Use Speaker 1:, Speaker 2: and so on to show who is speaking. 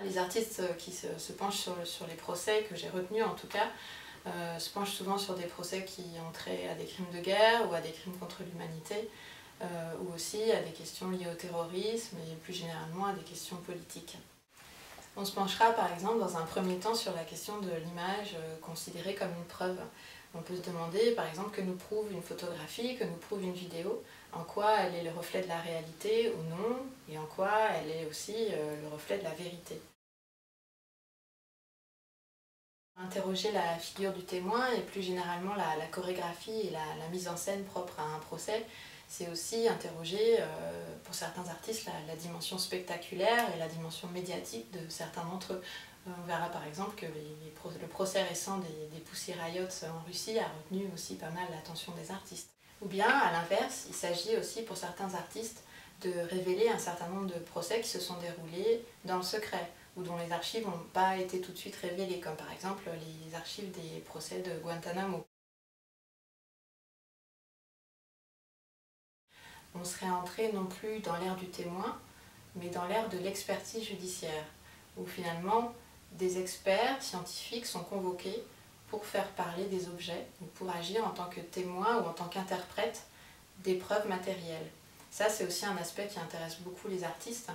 Speaker 1: Les artistes qui se penchent sur les procès, que j'ai retenus en tout cas, se penchent souvent sur des procès qui ont trait à des crimes de guerre ou à des crimes contre l'humanité, ou aussi à des questions liées au terrorisme et plus généralement à des questions politiques. On se penchera par exemple dans un premier temps sur la question de l'image considérée comme une preuve. On peut se demander par exemple que nous prouve une photographie, que nous prouve une vidéo, en quoi elle est le reflet de la réalité ou non, et en quoi elle est aussi le reflet de la vérité. Interroger la figure du témoin et plus généralement la chorégraphie et la mise en scène propre à un procès, c'est aussi interroger pour certains artistes la dimension spectaculaire et la dimension médiatique de certains d'entre eux. On verra par exemple que le procès récent des Pussy Riots en Russie a retenu aussi pas mal l'attention des artistes. Ou bien, à l'inverse, il s'agit aussi pour certains artistes de révéler un certain nombre de procès qui se sont déroulés dans le secret, ou dont les archives n'ont pas été tout de suite révélées, comme par exemple les archives des procès de Guantanamo. On serait entré non plus dans l'ère du témoin, mais dans l'ère de l'expertise judiciaire, où finalement des experts scientifiques sont convoqués pour faire parler des objets, ou pour agir en tant que témoins ou en tant qu'interprètes des preuves matérielles. Ça, c'est aussi un aspect qui intéresse beaucoup les artistes,